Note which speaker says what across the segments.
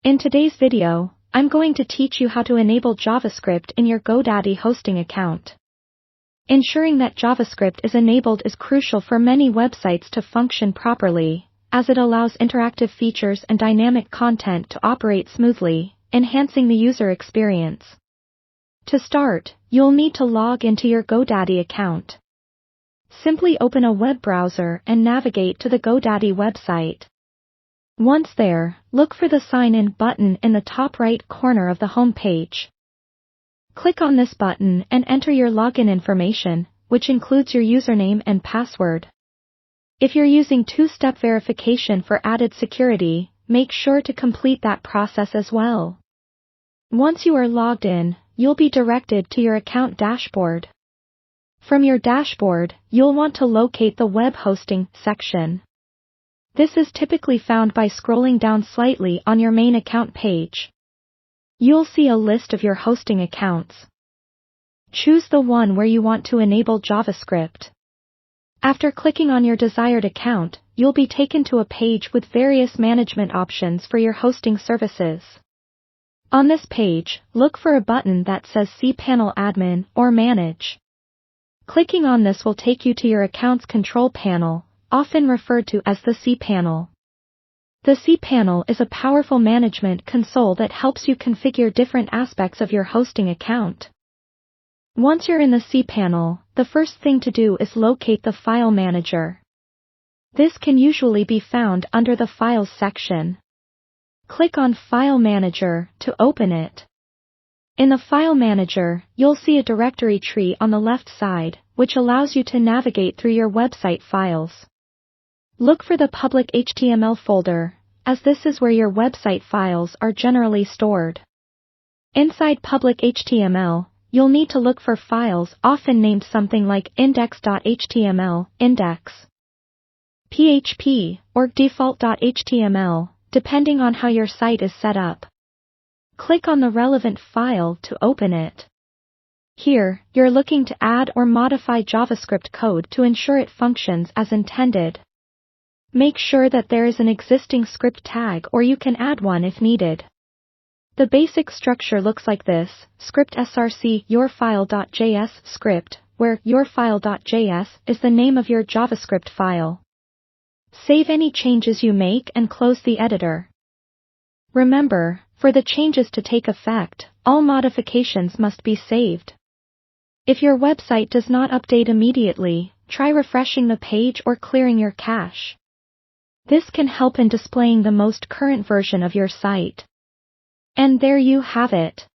Speaker 1: In today's video, I'm going to teach you how to enable JavaScript in your Godaddy hosting account. Ensuring that JavaScript is enabled is crucial for many websites to function properly, as it allows interactive features and dynamic content to operate smoothly, enhancing the user experience. To start, you'll need to log into your Godaddy account. Simply open a web browser and navigate to the Godaddy website. Once there, look for the Sign In button in the top right corner of the home page. Click on this button and enter your login information, which includes your username and password. If you're using two-step verification for added security, make sure to complete that process as well. Once you are logged in, you'll be directed to your account dashboard. From your dashboard, you'll want to locate the Web Hosting section. This is typically found by scrolling down slightly on your main account page. You'll see a list of your hosting accounts. Choose the one where you want to enable JavaScript. After clicking on your desired account, you'll be taken to a page with various management options for your hosting services. On this page, look for a button that says cPanel Admin or Manage. Clicking on this will take you to your account's control panel, often referred to as the cPanel. The cPanel is a powerful management console that helps you configure different aspects of your hosting account. Once you're in the cPanel, the first thing to do is locate the File Manager. This can usually be found under the Files section. Click on File Manager to open it. In the File Manager, you'll see a directory tree on the left side, which allows you to navigate through your website files. Look for the public HTML folder, as this is where your website files are generally stored. Inside public HTML, you'll need to look for files often named something like index.html, index, PHP, or default.html, depending on how your site is set up. Click on the relevant file to open it. Here, you're looking to add or modify JavaScript code to ensure it functions as intended. Make sure that there is an existing script tag or you can add one if needed. The basic structure looks like this: script src yourfile.js script, where yourfile.js is the name of your JavaScript file. Save any changes you make and close the editor. Remember, for the changes to take effect, all modifications must be saved. If your website does not update immediately, try refreshing the page or clearing your cache. This can help in displaying the most current version of your site. And there you have it.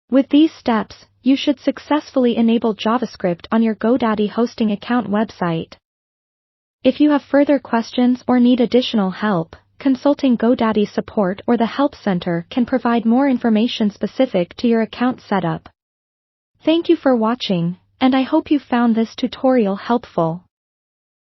Speaker 1: With these steps, you should successfully enable JavaScript on your Godaddy hosting account website. If you have further questions or need additional help, consulting Godaddy support or the Help Center can provide more information specific to your account setup. Thank you for watching, and I hope you found this tutorial helpful.